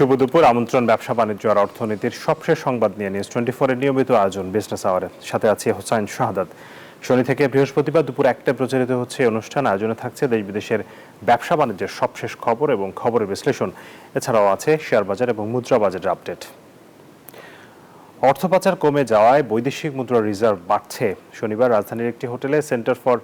শুভ দুপুর। আমন্ত্রণ ব্যবসা বাণিজ্য আর অর্থনীতির সবশেষ সংবাদ নিয়ে নিউজ 24 এর নিয়মিত আয়োজন বিজনেস আওয়ারে। সাথে আছে হোসাইন শাহাদাত। শনি থেকে বৃহস্পতিবার দুপুর 1টায় প্রচারিত হচ্ছে এই অনুষ্ঠান। আয়োজনে থাকছে দেশ বিদেশের ব্যবসা বাণিজ্যের সবশেষ খবর এবং খবরের বিশ্লেষণ। এছাড়াও আছে শেয়ার বাজার এবং মুদ্রা বাজারের আপডেট। অর্থ পাচার কমে যাওয়ায় বৈদেশিক মুদ্রা রিজার্ভ বাড়ছে। শনিবার রাজধানীর একটি হোটেলে সেন্টার ফর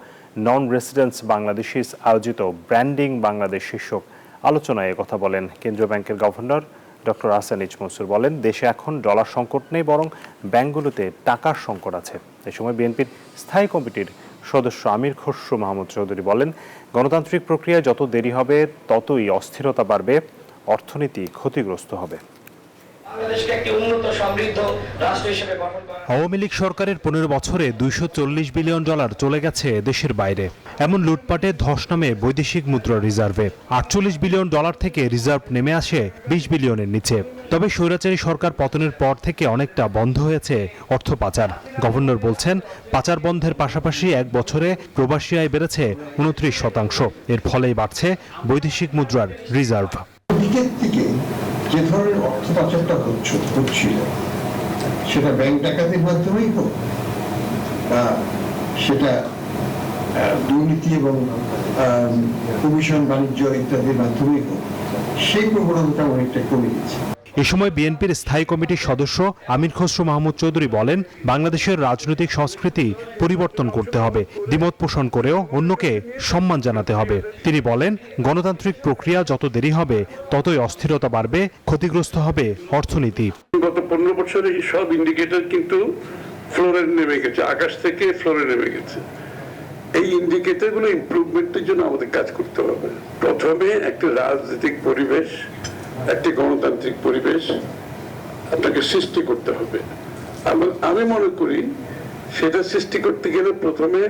নন রেসিডেন্স বাংলাদেশিস আয়োজিত ব্র্যান্ডিং বাংলাদেশ শীর্ষক আলোচনায় কথা বলেন কেন্দ্রীয় ব্যাংকের governor doctor Ahsan H Mansur. বলেন, দেশে এখন ডলার সংকট নেই, বরং ব্যাংকগুলোতে টাকার সংকট আছে। এ সময় বিএনপির স্থায়ী কমিটির সদস্য আমির খসরু মাহমুদ চৌধুরী বলেন, গণতান্ত্রিক প্রক্রিয়ায় যত দেরি হবে ততই অস্থিরতা বাড়বে, অর্থনীতি ক্ষতিগ্রস্ত হবে। আওয়ামী লীগ সরকারের 15 বছরে $240 বিলিয়ন চলে গেছে দেশের বাইরে। এমন লুটপাটে ধস নামে বৈদেশিক মুদ্রা রিজার্ভে। $48 বিলিয়ন থেকে রিজার্ভ নেমে আসে 20 বিলিয়নের নিচে। তবে স্বৈরাচারী সরকার পতনের পর থেকে অনেকটা বন্ধ হয়েছে অর্থ পাচার। গভর্নর বলছেন, পাচার বন্ধের পাশাপাশি এক বছরে প্রবাসী আয় বেড়েছে 29%। এর ফলেই বাড়ছে বৈদেশিক মুদ্রার রিজার্ভ। যে ধরনের অর্থ পাচারটা হচ্ছিল, সেটা ব্যাংক ডাকাতির মাধ্যমেই হোক বা সেটা দুর্নীতি এবং কমিশন বাণিজ্য ইত্যাদির মাধ্যমেই হোক, সেই প্রবণতাটা অনেকটা কমে গেছে। এ সময় বিএনপির স্থায়ী কমিটির সদস্য আমির খসরু মাহমুদ চৌধুরী বলেন, বাংলাদেশের রাজনৈতিক সংস্কৃতি পরিবর্তন করতে হবে, দ্বিমত পোষণ করেও অন্যকে সম্মান জানাতে হবে। তিনি বলেন, গণতান্ত্রিক প্রক্রিয়া যত দেরি হবে ততই অস্থিরতা বাড়বে, ক্ষতিগ্রস্ত হবে অর্থনীতি। গত 15 বছরে সব ইন্ডিকেটর কিন্তু ফ্লোরে নেমে গেছে, আকাশ থেকে ফ্লোরে নেমে গেছে। এই ইন্ডিকেটরগুলো ইমপ্রুভমেন্টের জন্য আমাদের কাজ করতে হবে। প্রথমে একটা রাজনৈতিক পরিবেশ, একটি গণতান্ত্রিক পরিবেশ আপনাকে সৃষ্টি করতে হবে। আমি মনে করি সেটা সৃষ্টি করতে গেলে প্রথমে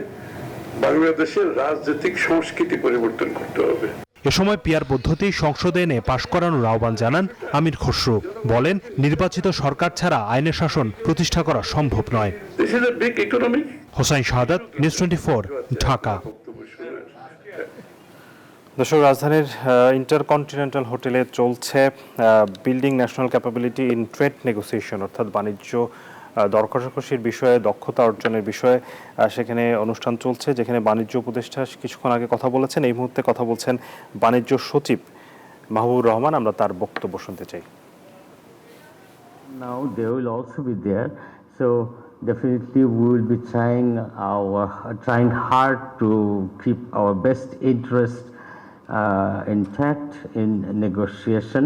বাংলাদেশের রাজনৈতিক সংস্কৃতি পরিবর্তন করতে হবে। এ সময় পিআর পদ্ধতি সংসদে এনে পাশ করানোর আহ্বান জানান আমির খসরু। বলেন, নির্বাচিত সরকার ছাড়া আইনের শাসন প্রতিষ্ঠা করা সম্ভব নয়। হোসাইন শাহাদাত, নিউজ 24, ঢাকা। দর্শক, রাজধানীর ইন্টারকন্টিনেন্টাল হোটেলে চলছে building national capability in trade negotiation, অর্থাৎ বাণিজ্য দর কষাকষির বিষয়ে দক্ষতা অর্জনের বিষয়ে সেখানে অনুষ্ঠান চলছে, যেখানে বাণিজ্য উপদেষ্টা কিছুক্ষণ আগে কথা বলেছেন। এই মুহূর্তে কথা বলছেন বাণিজ্য সচিব মাহবুবুর রহমান। আমরা তার বক্তব্য শুনতে চাই। Now they will also be there, so definitely we will be trying hard to keep our best interest intact in negotiation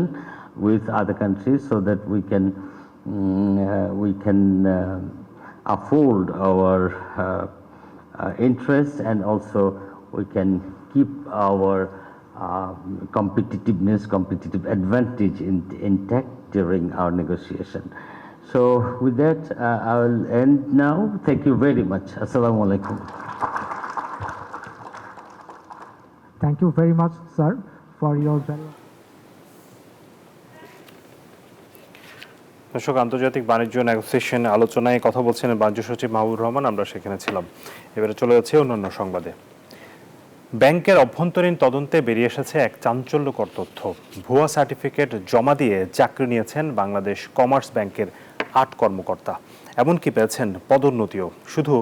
with other countries, so that we can uphold our interests, and also we can keep our competitive advantage intact during our negotiation. So with that, I will end now. Thank you very much. Assalamu alaikum. Thank you very much, sir, for your very. দর্শক, আন্তর্জাতিক বাণিজ্য negotiation আলোচনায় কথা বলছেন বাণিজ্য সচিব মাহবুবুর রহমান। আমরা সেখানে ছিলাম। এবারে চলে যাচ্ছে অন্যান্য সংবাদে। ব্যাংকের অভ্যন্তরীণ তদন্তে বেরিয়ে এসেছে এক চাঞ্চল্যকর তথ্য। ভুয়া সার্টিফিকেট জমা দিয়ে চাকরি নিয়েছেন বাংলাদেশ কমার্স ব্যাংকের 8 কর্মকর্তা। এমনকি পেয়েছেন পদোন্নতিও। শুধু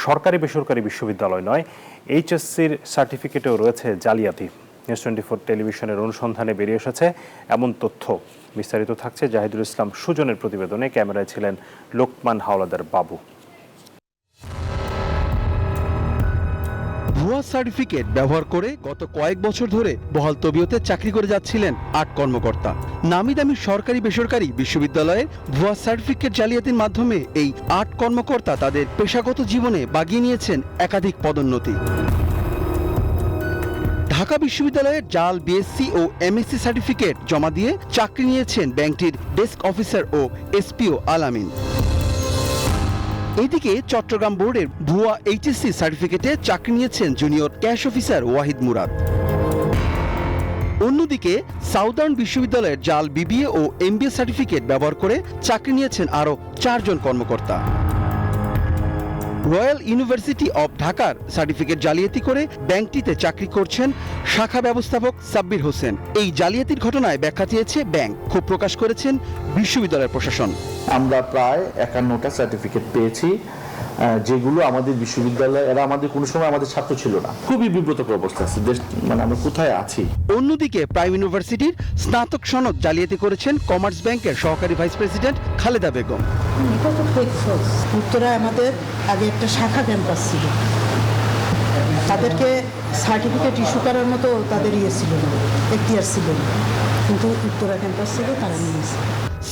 সরকারি বেসরকারি বিশ্ববিদ্যালয় নয়, এইচএসসির সার্টিফিকেটেও রয়েছে জালিয়াতি। নিউজ 24 টেলিভিশনের অনুসন্ধানে বেরিয়ে এসেছে এমন তথ্য। বিস্তারিত থাকছে জাহিদুল ইসলাম সুজনের প্রতিবেদনে। ক্যামেরায় ছিলেন লোকমান হাওলাদার বাবু। ভুয়া সার্টিফিকেট ব্যবহার করে গত কয়েক বছর ধরে বহাল তবিয়তে চাকরি করে যাচ্ছিলেন 8 কর্মকর্তা। নামি দামি সরকারি বেসরকারি বিশ্ববিদ্যালয়ের ভুয়া সার্টিফিকেট জালিয়াতির মাধ্যমে এই 8 কর্মকর্তা তাদের পেশাগত জীবনে বাগিয়ে নিয়েছেন একাধিক পদোন্নতি। ঢাকা বিশ্ববিদ্যালয়ের জাল বিএসসি ও এমএসসি সার্টিফিকেট জমা দিয়ে চাকরি নিয়েছেন ব্যাংকটির ডেস্ক অফিসার ও এসপিও আলামিন। এদিকে চট্টগ্রাম বোর্ডের ভুয়া এইচএসসি সার্টিফিকেটে চাকরি নিয়েছেন junior cash officer Wahid Murad. অন্যদিকে সাউদার্ন বিশ্ববিদ্যালয়ের জাল বিবিএ ও এমবিএ সার্টিফিকেট ব্যবহার করে চাকরি নিয়েছেন আরও 4 জন কর্মকর্তা। রয়্যাল ইউনিভার্সিটি অব ঢাকার সার্টিফিকেট জালিয়াতি করে ব্যাংকটিতে চাকরি করছেন শাখা ব্যবস্থাপক সাব্বির হোসেন। এই জালিয়াতির ঘটনায় ব্যাখ্যা চেয়েছে ব্যাংক, ক্ষোভ প্রকাশ করেছেন বিশ্ববিদ্যালয়ের প্রশাসন। আমরা প্রায় 51টা সার্টিফিকেট পেয়েছি, যেগুলো আমাদের বিশ্ববিদ্যালয়, এরা আমাদের কোনো সময় আমাদের ছাত্র ছিল না। খুবই বিব্রতকর অবস্থা আছে, মানে আমরা কোথায় আছি। অন্যদিকে প্রাইম ইউনিভার্সিটির স্নাতক সনদ জালিয়াতি করেছেন কমার্স ব্যাংকের সহকারী ভাইস প্রেসিডেন্ট খালেদা বেগম। এটা তো ফেক সোর্স। উত্তরায় আমাদের আগে একটা শাখা ক্যাম্পাস ছিল, তাদেরকে সার্টিফিকেট ইস্যু করার মতো তাদের ছিল না, এখতিয়ার ছিল না, কিন্তু উত্তরা ক্যাম্পাস ছিল, তারা নিয়েছে।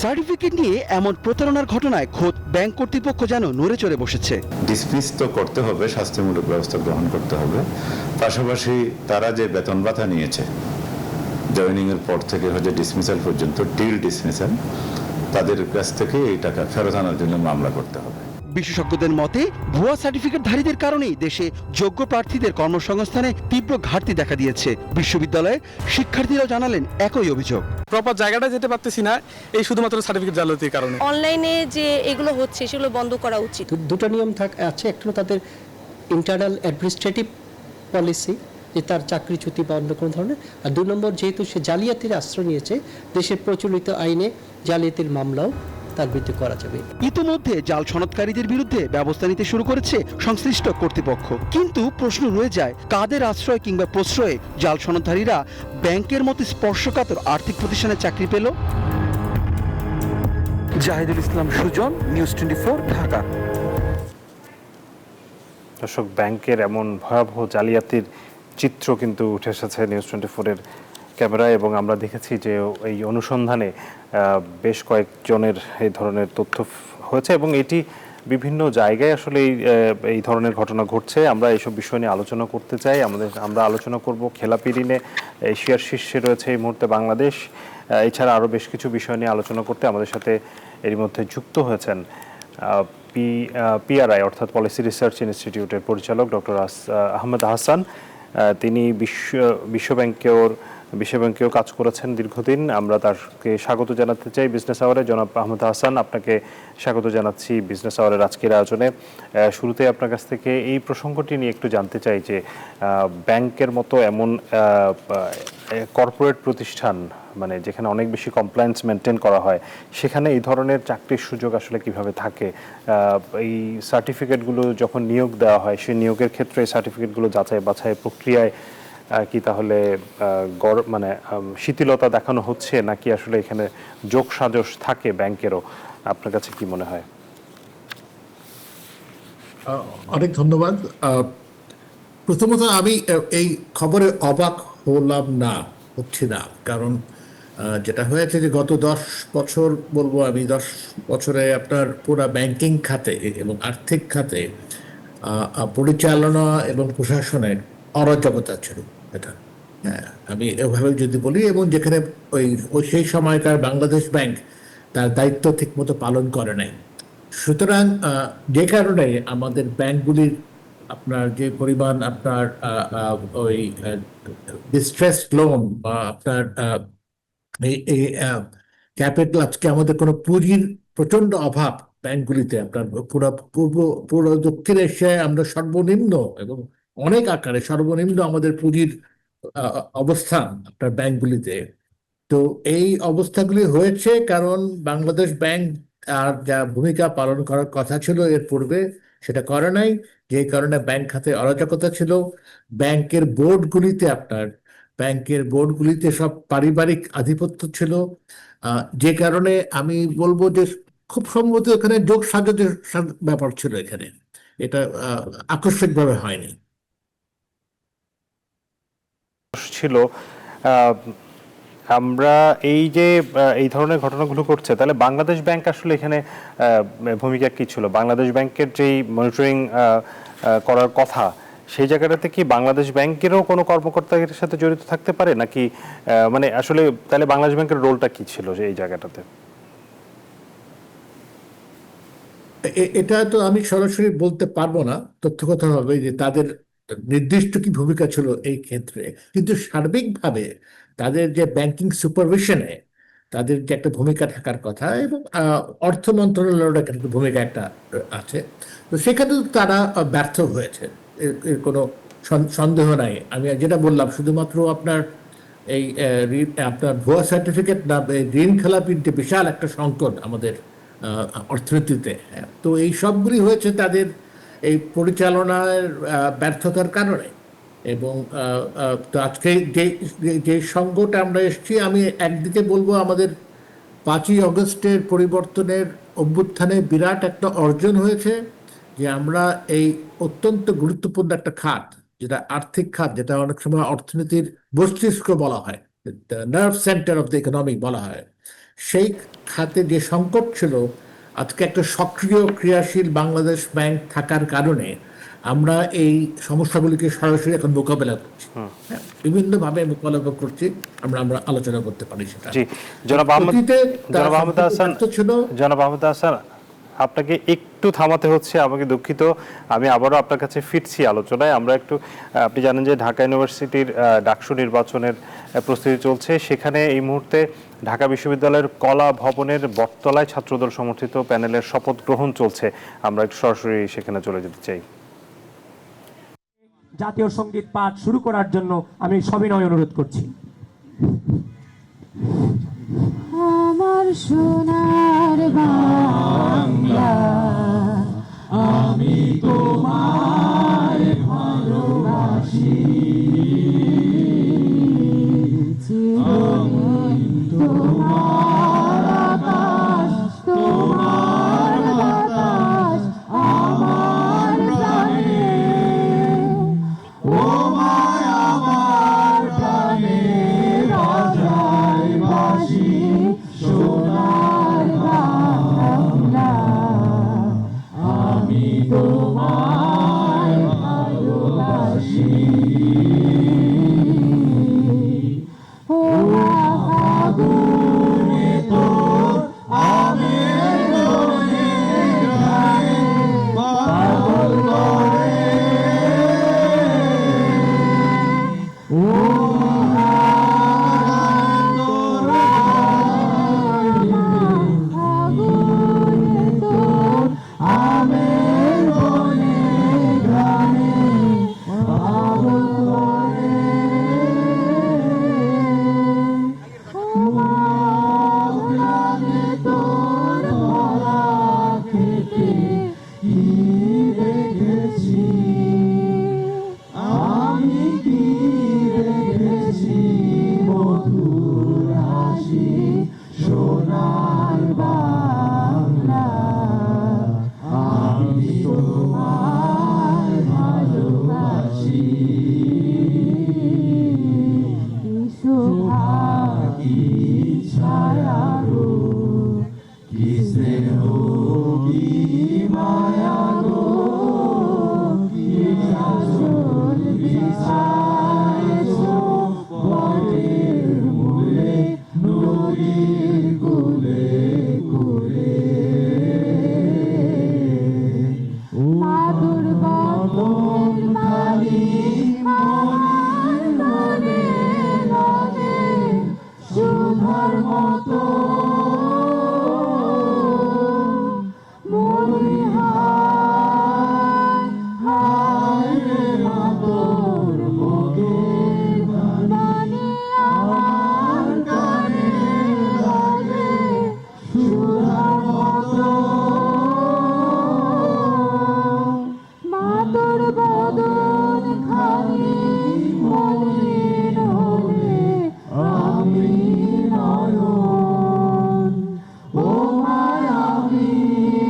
সার্টিফিকেট নিয়ে এমন প্রতারণার ঘটনায় খোদ ব্যাংক কর্তৃপক্ষ যেন নড়ে চড়ে বসেছে। ডিসমিস তো করতে হবে, শাস্তিমূলক ব্যবস্থা গ্রহণ করতে হবে। পাশাপাশি তারা যে বেতন ভাতা নিয়েছে জয়েনিং এর পর থেকে হচ্ছে ডিসমিসাল পর্যন্ত, টিল ডিসমিসাল, তাদের কাছ থেকে এই টাকা ফেরত আনার জন্য মামলা করতে হবে। বিশেষজ্ঞদের মতে ভুয়া সার্টিফিকেটধারীদের কারণেই দেশে যোগ্য প্রার্থীদের কর্মসংস্থানে তীব্র ঘাটতি দেখা দিয়েছে। বিশ্ববিদ্যালয়ের শিক্ষার্থীরাও জানালেন একই অভিযোগ। প্রপার জায়গাটা যেতে পারতেছি না, এই শুধুমাত্র সার্টিফিকেট জালিয়াতির কারণে। অনলাইনে যে এগুলো হচ্ছে সেগুলো বন্ধ করা উচিত। দুটো নিয়ম আছে, একটা হলো তাদের ইন্টারনাল অ্যাডমিনিস্ট্রেটিভ পলিসি, যে তার চাকরিচ্যুতি বা অন্য কোনো ধরনের, আর 2 নম্বর যেহেতু সে জালিয়াতির আশ্রয় নিয়েছে, দেশের প্রচলিত আইনে জালিয়াতির মামলাও তার বিরুদ্ধে করা যাবে। ইতিমধ্যে জাল সনদকারীদের বিরুদ্ধে ব্যবস্থা নিতে শুরু করেছে সংশ্লিষ্ট কর্তৃপক্ষ, কিন্তু প্রশ্ন রয়ে যায় কাদের আশ্রয় কিংবা প্রশ্রয়ে জাল সনদধারীরা ব্যাংকের মতো স্পর্শকাতর আর্থিক প্রতিষ্ঠানে চাকরি পেল। জাহিদুল ইসলাম সুজন, নিউজ 24, ঢাকা। দর্শক, ব্যাংকের এমন ভয়াবহ জালিয়াতির চিত্র কিন্তু উঠে এসেছে নিউজ 24-এর ক্যামেরায়, এবং আমরা দেখেছি যে এই অনুসন্ধানে বেশ কয়েকজনের এই ধরনের তথ্য হয়েছে, এবং এটি বিভিন্ন জায়গায় আসলে এই ধরনের ঘটনা ঘটছে। আমরা এইসব বিষয় নিয়ে আলোচনা করতে চাই। আমরা আলোচনা করব খেলাপি ঋণে এশিয়ার শীর্ষে রয়েছে এই মুহূর্তে বাংলাদেশ। এছাড়া আরও বেশ কিছু বিষয় নিয়ে আলোচনা করতে আমাদের সাথে এর মধ্যে যুক্ত হয়েছেন পিআরআই অর্থাৎ পলিসি রিসার্চ ইনস্টিটিউটের পরিচালক ডক্টর আহমেদ হাসান। তিনি বিশ্বব্যাংকেও কাজ করেছেন দীর্ঘদিন। আমরা তাকে স্বাগত জানাতে চাই বিজনেস আওয়ারে। জনাব আহমেদ হাসান, আপনাকে স্বাগত জানাচ্ছি বিজনেস আওয়ারের আজকের আয়োজনে। শুরুতে আপনার কাছ থেকে এই প্রসঙ্গটি নিয়ে একটু জানতে চাই যে ব্যাংকের মতো এমন কর্পোরেট প্রতিষ্ঠান, মানে যেখানে অনেক বেশি কমপ্লায়েন্স মেনটেন করা হয়, সেখানে এই ধরনের চাকরির সুযোগ আসলে কিভাবে থাকে? এই সার্টিফিকেটগুলো যখন নিয়োগ দেওয়া হয়, সেই নিয়োগের ক্ষেত্রে এই সার্টিফিকেটগুলো যাচাই বাছাই প্রক্রিয়ায় কি তাহলে মানে শিথিলতা দেখানো হচ্ছে, নাকি আসলে এখানে যোগসাজশ থাকে ব্যাংকেরও? আপনার কাছে কি মনে হয়? অনেক ধন্যবাদ। প্রথমত আমি এই খবরে অবাক হচ্ছি না, কারণ যেটা হয়েছে যে গত 10 বছর বলবো আমি, 10 বছরে আপনার পুরো ব্যাংকিং খাতে এবং আর্থিক খাতে পরিচালনা এবং প্রশাসনের অরাজকতা ছিল এটা। হ্যাঁ, আমি এভাবে যদি বলি, এবং যেখানে ওই সেই সময়কার বাংলাদেশ ব্যাংক তার দায়িত্ব ঠিকমতো পালন করে নাই। সুতরাং যে কারণে আমাদের ব্যাংকগুলির আপনার যে পরিমাণ আপনার ওই ডিস্ট্রেস লোন বা আপনার এই ক্যাপিটাল, আজকে আমাদের কোনো পুঁজির প্রচন্ড অভাব ব্যাংকগুলিতে। আপনার পুরো দক্ষিণ এশিয়ায় আমরা সর্বনিম্ন এবং অনেক আকারে সর্বনিম্ন আমাদের পুঁজির অবস্থান আপনার ব্যাংকগুলিতে। তো এই অবস্থাগুলি হয়েছে কারণ বাংলাদেশ ব্যাংক আর যা ভূমিকা পালন করার কথা ছিল এর পূর্বে সেটা করে নাই, যে কারণে ব্যাংক খাতে অরাজকতা ছিল। ব্যাংকের বোর্ডগুলিতে সব পারিবারিক আধিপত্য ছিল, যে কারণে আমি বলবো যে খুব সম্ভবত এখানে যোগ সাজসের ব্যাপার ছিল, এখানে এটা আকস্মিকভাবে হয়নি ছিল। আমরা এই যে এই ধরনের ঘটনাগুলো ঘটছে, তাহলে বাংলাদেশ ব্যাংক আসলে এখানে ভূমিকা কি ছিল? বাংলাদেশ ব্যাংকের যেই মনিটরিং করার কথা, সেই জায়গাটাতে কি বাংলাদেশ ব্যাংকেরও কোনো কর্মকর্তার সাথে জড়িত থাকতে পারে, নাকি মানে আসলে তাহলে বাংলাদেশ ব্যাংকের রোলটা কি ছিল এই জায়গাটাতে? এটা তো আমি সরাসরি বলতে পারবো না তথ্যগতভাবে যে তাদের নির্দিষ্ট কি ভূমিকা ছিল এই ক্ষেত্রে, কিন্তু সার্বিকভাবে তাদের যে ব্যাংকিং সুপারভিশনে তাদের যে একটা ভূমিকা থাকার কথা, এবং অর্থ মন্ত্রণালয়ের একটা ভূমিকা একটা আছে, তো সেখানে তারা ব্যর্থ হয়েছে, এর কোনো সন্দেহ নাই। আমি যেটা বললাম, শুধুমাত্র আপনার এই আপনার ভুয়া সার্টিফিকেট না, ঋণ খেলাপির যে বিশাল একটা সংকট আমাদের অর্থনীতিতে, তো এই সবগুলি হয়েছে তাদের এই পরিচালনার ব্যর্থতার কারণে। এবং তো আজকে যে সঙ্গটা আমরা এসেছি, আমি একদিকে বলবো আমাদের 5ই অগস্টের পরিবর্তনের অভ্যুত্থানে বিরাট একটা অর্জন হয়েছে, যে আমরা এই অত্যন্ত গুরুত্বপূর্ণ একটা খাত, যেটা আর্থিক খাত, যেটা অনেক সময় অর্থনীতির মস্তিষ্ক বলা হয়, nerve centre of the economy বলা হয়, সেই খাতে যে সংকট ছিল, আজকে একটা সক্রিয় ক্রিয়াশীল বাংলাদেশ ব্যাংক থাকার কারণে আমরা এই সমস্যাগুলিকে সরাসরি এখন মোকাবেলা করছি, বিভিন্নভাবে মোকাবেলা করছি, আমরা আলোচনা করতে পারি সেটা। জি, জনাব আহমেদ হাসান, আপনাকে একটু থামাতে হচ্ছে, আমাকে দুঃখিত। আমি আবারও আপনার কাছে ফিরছি আলোচনায়। আমরা একটু, আপনি জানেন যে ঢাকা ইউনিভার্সিটির ডাকসু নির্বাচনের প্রস্তুতি চলছে। সেখানে এই মুহূর্তে ঢাকা বিশ্ববিদ্যালয়ের কলা ভবনের বটতলায় ছাত্রদল সমর্থিত প্যানেলের শপথ গ্রহণ চলছে। আমরা একটু সরাসরি সেখানে চলে যেতে চাই। জাতীয় সঙ্গীত পাঠ শুরু করার জন্য আমি সবিনয় অনুরোধ করছি। আমার সোনার বাংলা, আমি তোমায় ভালোবাসি, তোমার আকাশ, তোমার বাতাস আমার প্রাণে, ও মায় আমার প্রাণে বাজায় বাঁশি, সোনার বাংলা, আমি তোমায় ভালোবাসি। ও আগুনে তোর আমের মনে গায়ে পাগল করে, ও আগুনে তোর আমের মনে গায়ে পাগল করে, গ্রামে তোর ভরা খেতে কি রেখেছি, আমি কি রেখেছি, মধুর হাসি, সোনার বাংলা, আমি তোমায় ভালোবাসি। কি ছায়ারো, কি স্নেহ, কি মায়া গো, কি আঁচল বিছায়েছো বটের মূলে, নদীর কূলে কূলে, মাদুর বদন খালি মনের মনে লাগে, সুধার মতো মরি হায়, হায় রে মাতোর মুখের বাণী আমার কানে লাগে, সুধার মতো মাতোর বদন খালি মলিন হলে আমি নয়ন, ও মায় আমি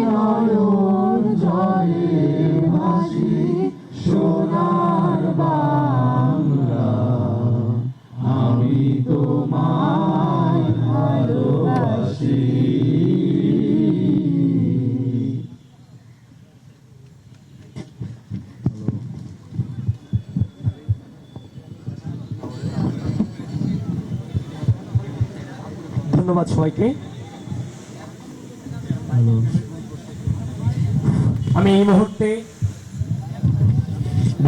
নয়ন জলে ভাসি, সোনার বাংলা, আমি তোমায় ভালোবাসি। ধন্যবাদ সবাইকে। আমি এই মুহূর্তে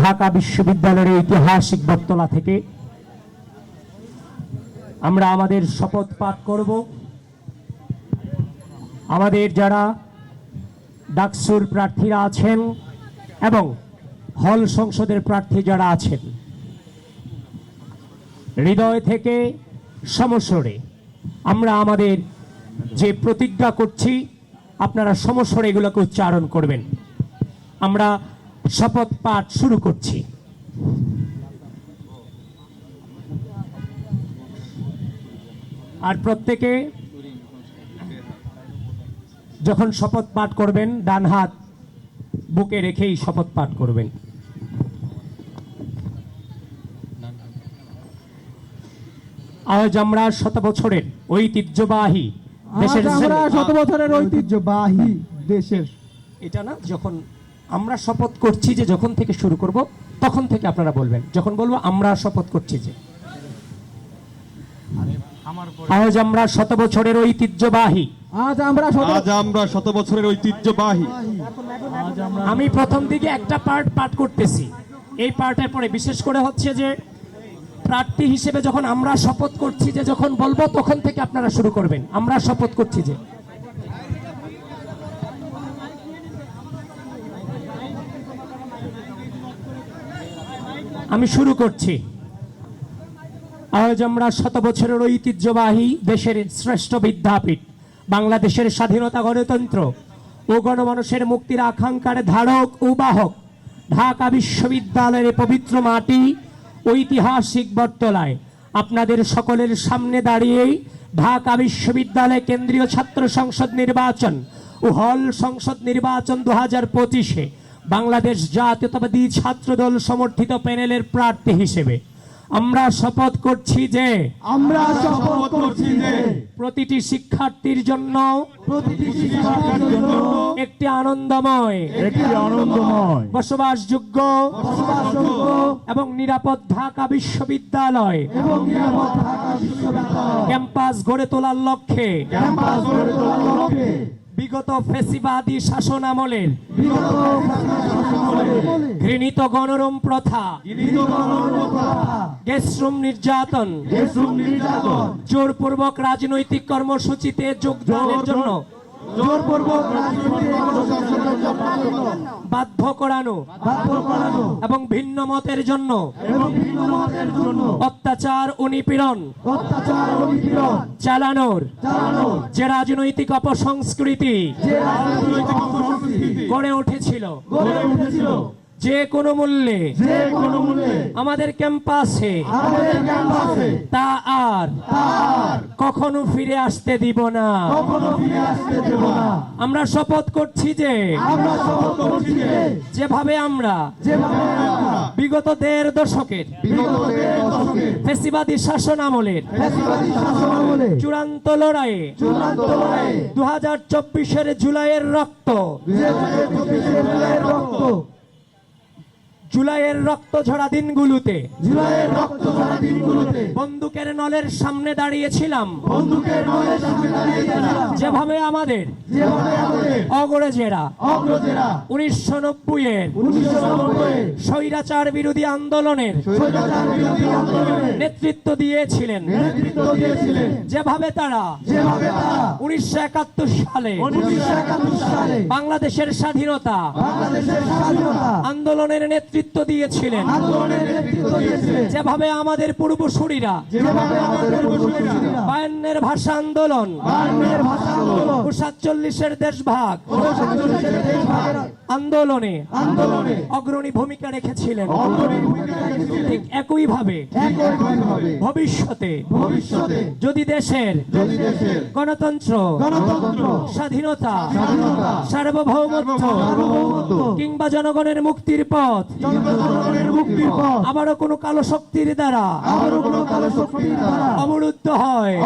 ঢাকা বিশ্ববিদ্যালয়ের ঐতিহাসিক বটতলা থেকে আমরা আমাদের শপথ পাঠ করব। আমাদের যারা ডাকসুর প্রার্থীরা আছেন এবং হল সংসদের প্রার্থী যারা আছেন, হৃদয় থেকে সমস্বরে আমরা আমাদের যে প্রতিজ্ঞা করছি আপনারা সমস্বরে এগুলোকে উচ্চারণ করবেন। আমরা শপথ পাঠ শুরু করছি। আর প্রত্যেকে যখন শপথ পাঠ করবেন ডান হাত বুকে রেখেই শপথ পাঠ করবেন। আজ আমরা 100 বছরের ঐতিহ্যবাহী দেশের ঐতিহ্যবাহী দেশের, এটা না, যখন আমরা শপথ করছি যে যখন থেকে শুরু করব তখন থেকে আপনারা বলবেন, যখন বলবো আমরা শপথ করছি যে আজ আমরা 100 বছরের ঐতিহ্যবাহী, আজ আমরা 100 বছরের ঐতিহ্যবাহী। আমি প্রথম দিকে একটা পাঠ করতেছি, এই পার্টের পরে বিশেষ করে হচ্ছে যে প্রার্থী হিসেবে যখন আমরা শপথ করছি যে যখন বলবো তখন থেকে আপনারা শুরু করবেন। আমরা শপথ করছি যে, আমি শুরু করছি। আজ আমরা 100 বছরের ঐতিহ্যবাহী দেশের শ্রেষ্ঠ বিদ্যাপীঠ, বাংলাদেশের স্বাধীনতা, গণতন্ত্র ও গণমানুষের মুক্তির আকাঙ্ক্ষার ধারক ও বাহক ঢাকা বিশ্ববিদ্যালয়ের পবিত্র মাটি ঐতিহাসিক বটতলায় আপনাদের সকলের সামনে দাঁড়িয়েই ঢাকা বিশ্ববিদ্যালয় কেন্দ্রীয় ছাত্র সংসদ নির্বাচন ও হল সংসদ নির্বাচন 2025-এ বাংলাদেশ জাতীয়তাবাদী ছাত্রদল সমর্থিত প্যানেলের প্রার্থী হিসেবে আমরা শপথ করছি যে প্রতিটি শিক্ষার্থীর জন্য একটি আনন্দময় বসবাসযোগ্য এবং নিরাপদ ঢাকা বিশ্ববিদ্যালয় ক্যাম্পাস গড়ে তোলার লক্ষ্যে বিগত ফ্যাসিবাদী শাসন আমলের ঘৃণিত গণরম প্রথা, গেস্টরুম নির্যাতন, জোরপূর্বক রাজনৈতিক কর্মসূচিতে যোগদানের জন্য বাধ্য করানো এবং ভিন্ন মতের জন্য অত্যাচার ও নিপীড়ন চালানোর যে রাজনৈতিক অপসংস্কৃতি গড়ে উঠেছিল, যে কোনো মূল্যে আমাদের ক্যাম্পাসে তা আর কখনো ফিরে আসতে দিব না। আমরা শপথ করছি যে যেভাবে আমরা বিগত 1.5 দশকের ফ্যাসিবাদী শাসন আমলের চূড়ান্ত লড়াইয়ে 2024-এর জুলাইয়ের রক্ত ঝরা দিনগুলোতে বন্দুকের নলের সামনে দাঁড়িয়েছিলাম, যেভাবে আমাদের অগ্রজেরা 1990-এর স্বৈরাচার বিরোধী আন্দোলনের নেতৃত্ব দিয়েছিলেন, যেভাবে তারা 1971 সালে বাংলাদেশের স্বাধীনতা আন্দোলনের নেতৃত্ব দিয়েছিলেন, যেভাবে আমাদের পূর্বসূরীরা 52-এর ভাষা আন্দোলন ও 47-এর দেশভাগ আন্দোলনে অগ্রণী ভূমিকা রেখেছিলেন, ঠিক একইভাবে ভবিষ্যতে যদি দেশের গণতন্ত্র, স্বাধীনতা, সার্বভৌমত্ব কিংবা জনগণের মুক্তির পথ আবারও কোনো কালো শক্তির দ্বারা অবরুদ্ধ হয়,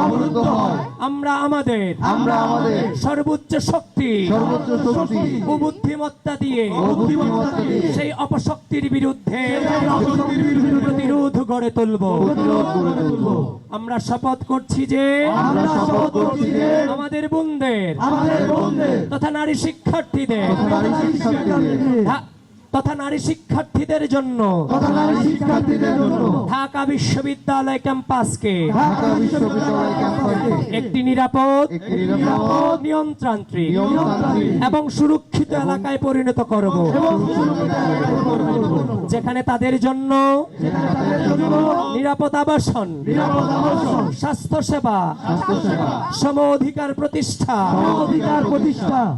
আমরা আমাদের সর্বোচ্চ শক্তি ও বুদ্ধিমত্তা দিয়ে সেই অপশক্তির বিরুদ্ধে প্রতিরোধ গড়ে তুলব। আমরা শপথ করছি যে আমাদের বোনদের তথা নারী শিক্ষার্থীদের তথা নারী শিক্ষার্থীদের জন্য ঢাকা বিশ্ববিদ্যালয় ক্যাম্পাসকে একটি নিরাপদ, নিয়ন্ত্রণান্ত্রিক এবং সুরক্ষিত এলাকায় পরিণত করব, যেখানে তাদের জন্য নিরাপদ আবাসন, স্বাস্থ্যসেবা, সম অধিকার প্রতিষ্ঠা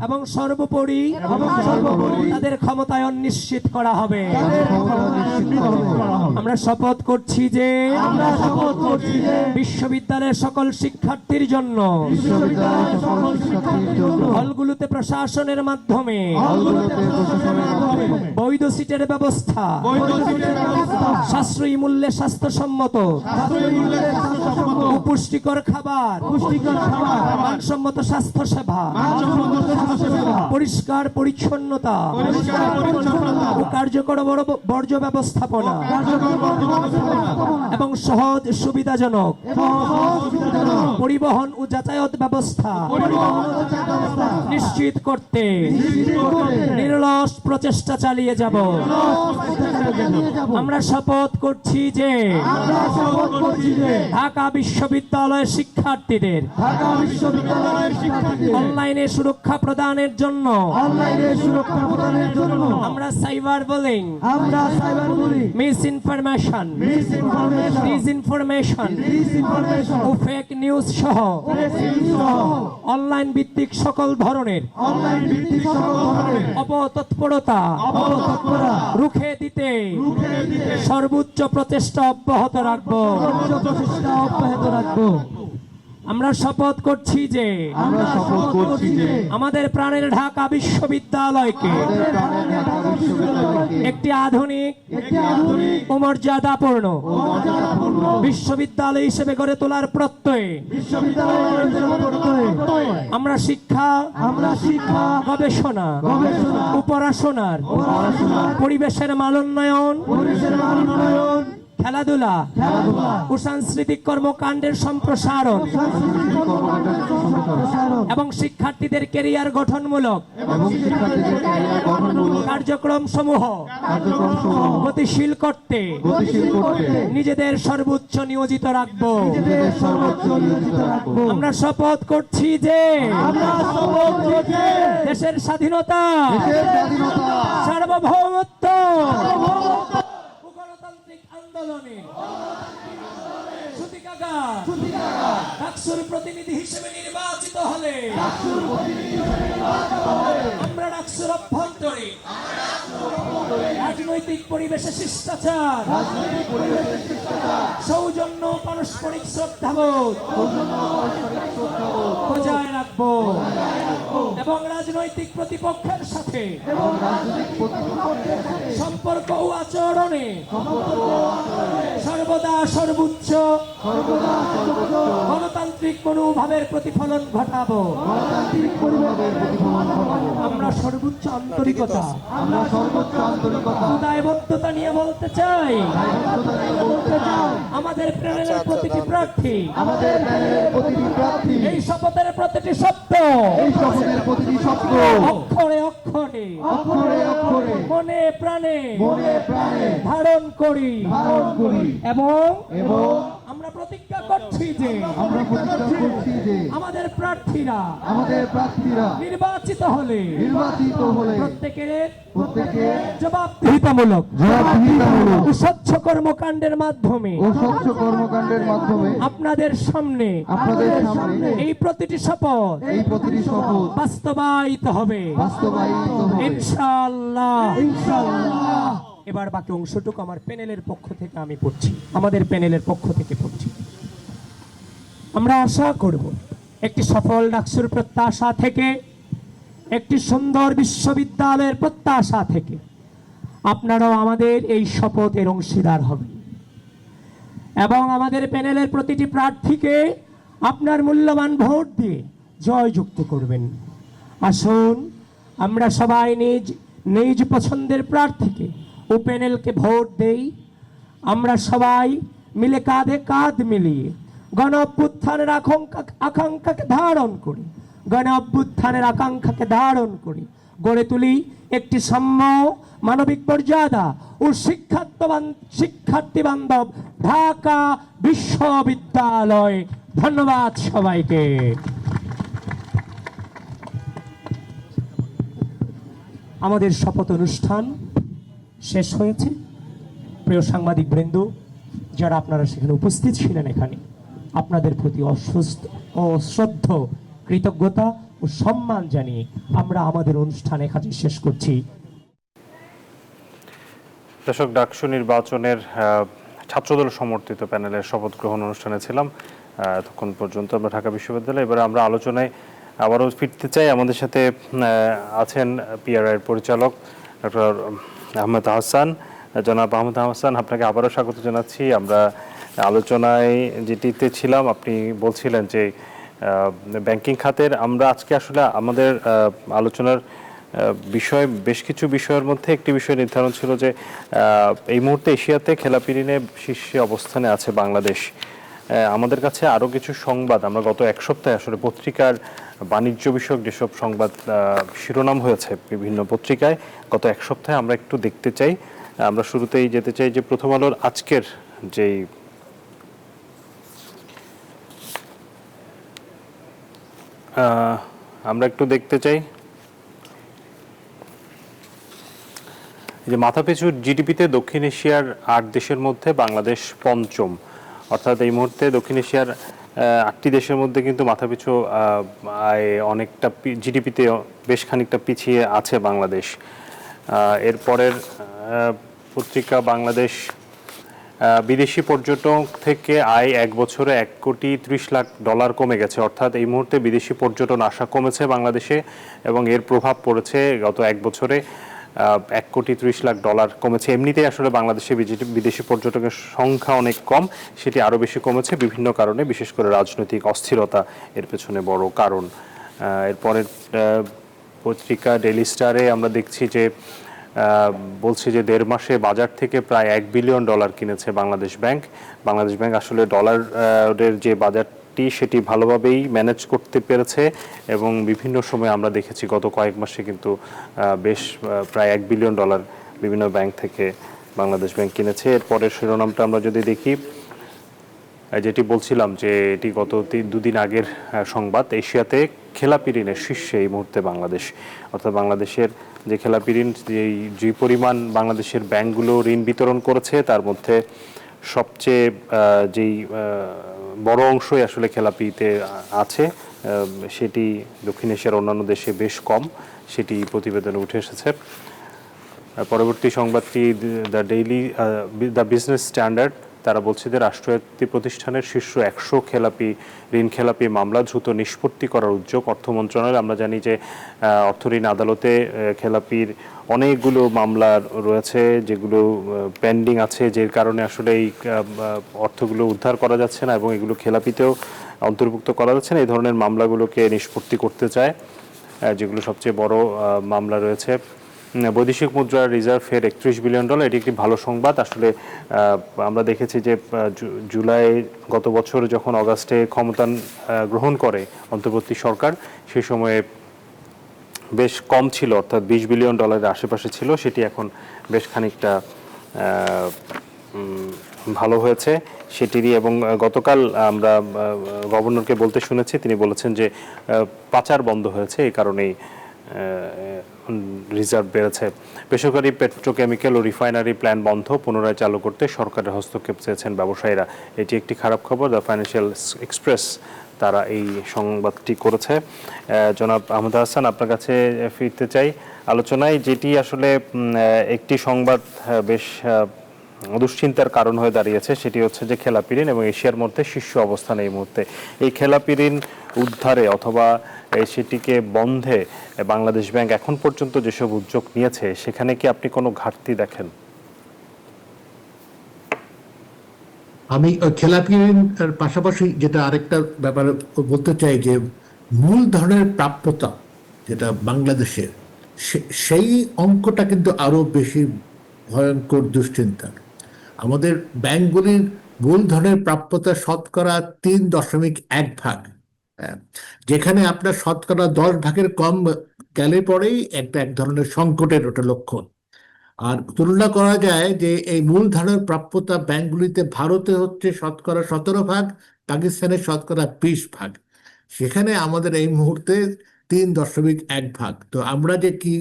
এবং সর্বোপরি তাদের ক্ষমতায়ন নিশ্চিত করা হবে। আমরা শপথ করছি যে বিশ্ববিদ্যালয়ের সকল শিক্ষার্থীর জন্য হলগুলোতে প্রশাসনের মাধ্যমে বৈধ সিটের ব্যবস্থা, সাশ্রয়ী মূল্যে স্বাস্থ্যসম্মত পুষ্টিকর খাবার, মানসম্মত স্বাস্থ্য সেবা, পরিষ্কার পরিচ্ছন্নতা ও কার্যকর বর্জ্য ব্যবস্থাপনা এবং সহজ সুবিধাজনক পরিবহন ও যাতায়াত ব্যবস্থা নিশ্চিত করতে নিরলস প্রচেষ্টা চালিয়ে যাব। আমরা শপথ করছি যে ঢাকা বিশ্ববিদ্যালয়ের শিক্ষার্থীদের অনলাইনে সুরক্ষা প্রদানের জন্য আমরা cyber bullying, misinformation, disinformation ও ফেক নিউজ সহ অনলাইন ভিত্তিক সকল ধরনের অপতৎপরতা রুখে দিতে সর্বোচ্চ প্রচেষ্টা অব্যাহত রাখবো। আমরা শপথ করছি যে আমাদের প্রাণের ঢাকা বিশ্ববিদ্যালয়কে একটি আধুনিক ও মর্যাদাপূর্ণ বিশ্ববিদ্যালয় হিসেবে গড়ে তোলার প্রত্যয়ে আমরা শিক্ষা, গবেষণা ও পড়াশোনার পরিবেশের মানোন্নয়ন, খেলাধুলা ও সাংস্কৃতিক কর্মকাণ্ডের সম্প্রসারণ এবং শিক্ষার্থীদের ক্যারিয়ার গঠনমূলক কার্যক্রম সমূহ গতিশীল করতে নিজেদের সর্বোচ্চ নিয়োজিত রাখব। আমরা শপথ করছি যে দেশের স্বাধীনতা, সার্বভৌমত্ব আন্দোলনে ডাকসুর প্রতিনিধি হিসেবে নির্বাচিত হলে আমরা ডাকসুর অভ্যন্তরে রাজনৈতিক পরিবেশে শিষ্টাচার, সৌজন্য, পারস্পরিক শ্রদ্ধাবোধ বজায় রাখবো এবং রাজনৈতিক প্রতিপক্ষের সাথে সম্পর্ক ও আচরণে সর্বদা সর্বোচ্চ গণতান্ত্রিক মনোভাবের প্রতিফলন ঘটাবো। আমরা সর্বোচ্চ আন্তরিকতা, দায়বদ্ধতা নিয়ে বলতে চাই, আমাদের প্যানেলের প্রতিটি প্রার্থী এই শপথের প্রতিটি শব্দ অক্ষরে অক্ষরে মনে প্রাণে ধারণ করি এবং আমরা প্রতিজ্ঞা করছি যে আমাদের প্রার্থীরা নির্বাচিত হলে প্রত্যেকের জবাবদিহিতামূলক ও স্বচ্ছ কর্মকাণ্ডের মাধ্যমে আপনাদের সামনে এই প্রতিটি শপথ বাস্তবায়িত হবে ইনশাআল্লাহ। এবার বাকি অংশটুকু আমার প্যানেলের পক্ষ থেকে আমি পড়ছি, আমাদের প্যানেলের পক্ষ থেকে পড়ছি। আমরা আশা করব একটি সফল ডাকসুর প্রত্যাশা থেকে, একটি সুন্দর বিশ্ববিদ্যালয়ের প্রত্যাশা থেকে আপনারাও আমাদের এই শপথের অংশীদার হবেন এবং আমাদের প্যানেলের প্রতিটি প্রার্থীকে আপনার মূল্যবান ভোট দিয়ে জয়যুক্ত করবেন। আসুন আমরা সবাই নিজ নিজ পছন্দের প্রার্থীকে ও প্যানেলকে ভোট দেই। আমরা সবাই মিলে কাঁধে কাঁধ মিলিয়ে গণ অভ্যুত্থানের আকাঙ্ক্ষাকে ধারণ করি, গড়ে তুলি একটি সাম্য, মানবিক মর্যাদা ও শিক্ষার্থী বান্ধব ঢাকা বিশ্ববিদ্যালয়। ধন্যবাদ সবাইকে। আমাদের শপথ অনুষ্ঠান শেষ হয়েছে। প্রিয় সাংবাদিক বৃন্দ, যারা আপনারা সেখানে উপস্থিত ছিলেন, এখানে আপনাদের প্রতি অশ্রদ্ধ কৃতজ্ঞতা ও সম্মান জানিয়ে আমরা আমাদের অনুষ্ঠান এখানে শেষ করছি। দর্শক, ডাকসু নির্বাচনের ছাত্রদল সমর্থিত প্যানেলের শপথ গ্রহণ অনুষ্ঠানে ছিলাম এতক্ষণ পর্যন্ত আমরা ঢাকা বিশ্ববিদ্যালয়ে। এবার আমরা আলোচনায় আবারও ফিরতে চাই। আমাদের সাথে আছেন পিআরআইয়ের পরিচালক ডক্টর আহমেদ আহসান। জনাব আহমেদ আহসান, আপনাকে আবারও স্বাগত জানাচ্ছি। আমরা আলোচনায় যেটিতে ছিলাম, আপনি বলছিলেন যে ব্যাংকিং খাতের আমরা আজকে আসলে আমাদের আলোচনার বিষয় বেশ কিছু বিষয়ের মধ্যে একটি বিষয় নির্ধারণ ছিল যে এই মুহূর্তে এশিয়াতে খেলাপি ঋণে শীর্ষে অবস্থানে আছে বাংলাদেশ। আমাদের কাছে আরও কিছু সংবাদ, আমরা গত এক সপ্তাহে আসলে পত্রিকার বাণিজ্য বিষয়ক যেসব সংবাদ শিরোনাম হয়েছে বিভিন্ন পত্রিকায় গত এক সপ্তাহে আমরা একটু দেখতে চাই। আমরা শুরুতেই যেতে চাই যে প্রথম আলোর আজকের যেই আমরা একটু দেখতে চাই যে মাথাপিছু জিডিপিতে দক্ষিণ এশিয়ার 8 দেশের মধ্যে বাংলাদেশ পঞ্চম। অর্থাৎ এই মুহূর্তে দক্ষিণ এশিয়ার 8টি দেশের মধ্যে কিন্তু মাথাপিছু আয় অনেকটা জিডিপিতে বেশ খানিকটা পিছিয়ে আছে বাংলাদেশ। এরপরের পত্রিকা বাংলাদেশ, বিদেশি পর্যটক থেকে আয় 1 বছরে $1,30,00,000 কমে গেছে। অর্থাৎ এই মুহূর্তে বিদেশি পর্যটন আসা কমেছে বাংলাদেশে এবং এর প্রভাব পড়েছে গত 1 বছরে $1,30,00,000 কমেছে। এমনিতেই আসলে বাংলাদেশে বিদেশি পর্যটকের সংখ্যা অনেক কম, সেটি আরও বেশি কমেছে বিভিন্ন কারণে, বিশেষ করে রাজনৈতিক অস্থিরতা এর পেছনে বড় কারণ। এরপরের পত্রিকা ডেইলি স্টারে আমরা দেখছি যে বলছি যে 1.5 মাসে বাজার থেকে প্রায় $1 বিলিয়ন কিনেছে বাংলাদেশ ব্যাংক। বাংলাদেশ ব্যাংক আসলে ডলারের যে বাজারটি সেটি ভালোভাবেই ম্যানেজ করতে পেরেছে এবং বিভিন্ন সময় আমরা দেখেছি গত কয়েক মাসে কিন্তু বেশ প্রায় $1 বিলিয়ন বিভিন্ন ব্যাংক থেকে বাংলাদেশ ব্যাংক কিনেছে। এরপরের শিরোনামটা আমরা যদি দেখি, যেটি বলছিলাম যে এটি গত 2 দিন আগের সংবাদ, এশিয়াতে খেলাপি ঋণের শীর্ষে এই মুহূর্তে বাংলাদেশ। অর্থাৎ বাংলাদেশের যে খেলাপি ঋণ, যে পরিমাণ বাংলাদেশের ব্যাংকগুলো ঋণ বিতরণ করেছে তার মধ্যে সবচেয়ে যেই বড় অংশই আসলে খেলাপিতে আছে, সেটি দক্ষিণ এশিয়ার অন্যান্য দেশে বেশ কম, সেটি প্রতিবেদনে উঠে এসেছে। পরবর্তী সংবাদটি দ্য বিজনেস স্ট্যান্ডার্ড, তারা বলছে যে রাষ্ট্রায়ত্ত প্রতিষ্ঠানের শীর্ষ 100 ঋণ খেলাপি মামলা দ্রুত নিষ্পত্তি করার উদ্যোগ অর্থ মন্ত্রণালয়। আমরা জানি যে অর্থ ঋণ আদালতে খেলাপির অনেকগুলো মামলা রয়েছে যেগুলো পেন্ডিং আছে, যে কারণে আসলে এই অর্থগুলো উদ্ধার করা যাচ্ছে না এবং এগুলো খেলাপিতেও অন্তর্ভুক্ত করা যাচ্ছে না। এই ধরনের মামলাগুলোকে নিষ্পত্তি করতে চায়, যেগুলো সবচেয়ে বড় মামলা রয়েছে। বৈদেশিক মুদ্রার রিজার্ভের $31 বিলিয়ন, এটি একটি ভালো সংবাদ। আসলে আমরা দেখেছি যে জুলাই গত বছর যখন অগাস্টে ক্ষমতা গ্রহণ করে অন্তর্বর্তী সরকার, সেই সময়ে বেশ কম ছিল, অর্থাৎ $20 বিলিয়ন আশেপাশে ছিল, সেটি এখন বেশ খানিকটা ভালো হয়েছে সেটিরই। এবং গতকাল আমরা গভর্নরকে বলতে শুনেছি, তিনি বলেছেন যে পাচার বন্ধ হয়েছে, এই কারণেই রিজার্ভ বেড়েছে। বেসরকারি পেট্রোকেমিক্যাল ও রিফাইনারি প্ল্যান্ট বন্ধ পুনরায় চালু করতে সরকারের হস্তক্ষেপ চেয়েছেন ব্যবসায়ীরা। এটি একটি খারাপ খবর। দ্য ফাইন্যান্সিয়াল এক্সপ্রেস তারা এই সংবাদটি করেছে। জনাব আহমেদ আহসান, আপনার কাছে ফিরতে চাই আলোচনায়, যেটি আসলে একটি সংবাদ বেশ দুশ্চিন্তার কারণ হয়ে দাঁড়িয়েছে, সেটি হচ্ছে যে খেলাপি ঋণ এবং এশিয়ার মধ্যে শীর্ষ অবস্থানে এই মুহূর্তে। এই খেলাপি ঋণ উদ্ধারে অথবা সেটিকে বন্ধে বাংলাদেশ ব্যাংক এখন পর্যন্ত যেসব উদ্যোগ নিয়েছে, সেখানে কি আপনি কোনো ঘাটতি দেখেন? আমি খেলাপি ঋণের পাশাপাশি যেটা আরেকটা ব্যাপারে বলতে চাই যে মূলধনের প্রাপ্যতা যেটা বাংলাদেশের, সেই অঙ্কটা কিন্তু আরো বেশি ভয়ঙ্কর দুশ্চিন্তার। আমাদের ব্যাংকগুলির মূলধনের প্রাপ্যতা শতকরা 3.1 ভাগ, যেখানে আপনার শতকরা 10 ভাগের কম গেলে পরেই এক ধরনের সংকটের ওটা লক্ষণ। আর তুলনা করা যায় যে এই মূলধনের প্রাপ্যতা ব্যাংকগুলিতে ভারতে হচ্ছে শতকরা 17%, পাকিস্তানের শতকরা 20%। সেখানে আমাদের এই মুহূর্তে 3.1%। তো আমরা যে কি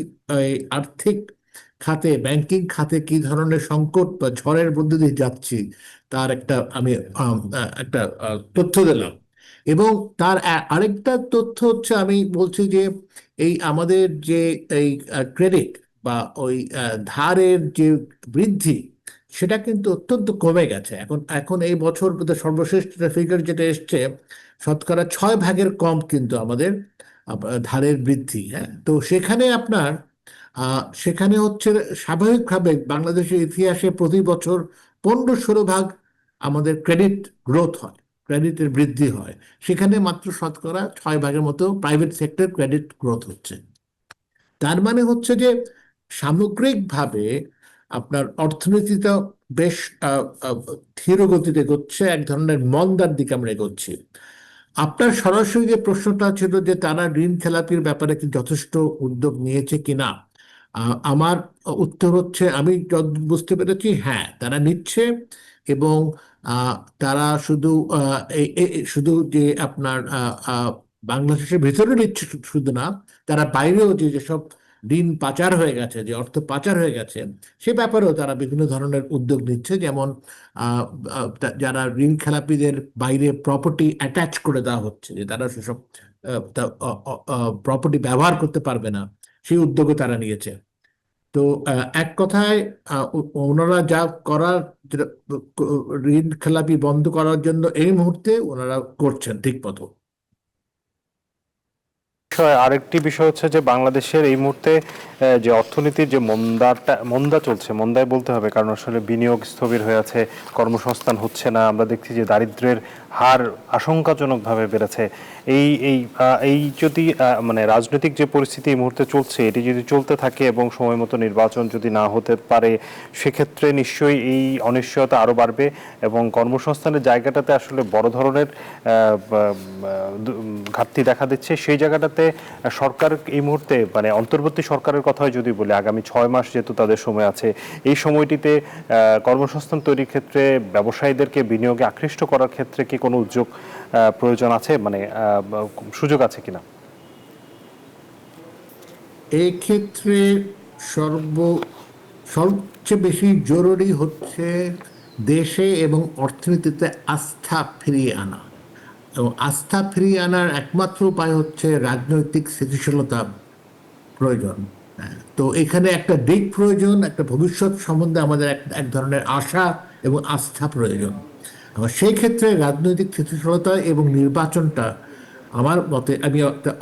এই আর্থিক খাতে, ব্যাংকিং খাতে কি ধরনের সংকট বা ঝড়ের মধ্যে দিয়ে যাচ্ছি তার একটা তথ্য দিলাম। এবং তার আরেকটা তথ্য হচ্ছে, আমি বলছি যে এই আমাদের যে এই ক্রেডিট বা ওই ধারের যে বৃদ্ধি, সেটা কিন্তু অত্যন্ত কমে গেছে। এখন এই বছর বোধহয় সর্বশেষ ফিগার যেটা এসছে, শতকরা 6% কম কিন্তু আমাদের ধারের বৃদ্ধি। হ্যাঁ, তো সেখানে হচ্ছে স্বাভাবিকভাবে বাংলাদেশের ইতিহাসে প্রতি বছর 15-16% আমাদের ক্রেডিট গ্রোথ হয়, ক্রেডিটের বৃদ্ধি হয়। সেখানে মাত্র শতকরা 6% মতো প্রাইভেট সেক্টর ক্রেডিট গ্রোথ হচ্ছে। তার মানে হচ্ছে যে সামগ্রিকভাবে আপনার অর্থনীতিটা বেশ ধীর গতিতে এগোচ্ছে, এক ধরনের মন্দার দিকে আমরা এগোচ্ছি। আপনার সরাসরি যে প্রশ্নটা ছিল যে তারা ঋণ খেলাপির ব্যাপারে কি যথেষ্ট উদ্যোগ নিয়েছে কিনা, আমার উত্তর হচ্ছে, আমি বুঝতে পেরেছি হ্যাঁ, তারা নিচ্ছে। এবং তারা শুধু যে আপনার বাংলাদেশের ভিতরে নিচ্ছে শুধু না, তারা বাইরেও যেসব ঋণ পাচার হয়ে গেছে, যে অর্থ পাচার হয়ে গেছে, সে ব্যাপারেও তারা বিভিন্ন ধরনের উদ্যোগ নিচ্ছে। যেমন যারা ঋণ খেলাপিদের বাইরে প্রপার্টি অ্যাটাচ করে দেওয়া হচ্ছে, যে তারা সেসব প্রপার্টি ব্যবহার করতে পারবে না, সেই উদ্যোগও তারা নিয়েছে। তো এক কথায় ওনারা যা করার, ঋণ খেলাপি বন্ধ করার জন্য এই মুহূর্তে ওনারা করছেন ঠিক মতো। আরেকটি বিষয় হচ্ছে যে বাংলাদেশের এই মুহূর্তে যে অর্থনীতির যে মন্দা চলছে, মন্দায় বলতে হবে, কারণ আসলে বিনিয়োগ স্থবির হয়ে আছে, কর্মসংস্থান হচ্ছে না। আমরা দেখছি যে দারিদ্র্যের হার আশঙ্কাজনকভাবে বেড়েছে। এই যদি মানে রাজনৈতিক যে পরিস্থিতি এই মুহূর্তে চলছে, এটি যদি চলতে থাকে এবং সময় মতো নির্বাচন যদি না হতে পারে, সেক্ষেত্রে নিশ্চয়ই এই অনিশ্চয়তা আরও বাড়বে এবং কর্মসংস্থানের জায়গাটাতে আসলে বড় ধরনের ঘাটতি দেখা দিচ্ছে। সেই জায়গাটাতে সরকার এই মুহূর্তে, মানে অন্তর্বর্তী সরকারের কথাই যদি বলি, আগামী 6 মাস যেহেতু তাদের সময় আছে, এই সময়টিতে কর্মসংস্থান তৈরির ক্ষেত্রে, ব্যবসায়ীদেরকে বিনিয়োগে আকৃষ্ট করার ক্ষেত্রে কি কোনো উদ্যোগ প্রয়োজন আছে, মানে সুযোগ আছে কিনা? এই ক্ষেত্রে সবচেয়ে বেশি জরুরি হচ্ছে দেশে এবং অর্থনীতিতে আস্থা ফিরিয়ে আনা। এবং আস্থা ফিরিয়ে আনার একমাত্র উপায় হচ্ছে রাজনৈতিক স্থিতিশীলতা প্রয়োজন। তো এখানে একটা দিক প্রয়োজন, একটা ভবিষ্যৎ সম্বন্ধে আমাদের এক ধরনের আশা এবং আস্থা প্রয়োজন। সেই ক্ষেত্রে রাজনৈতিক স্থিতিশীলতা এবং নির্বাচনটা, আমার মতে, আমি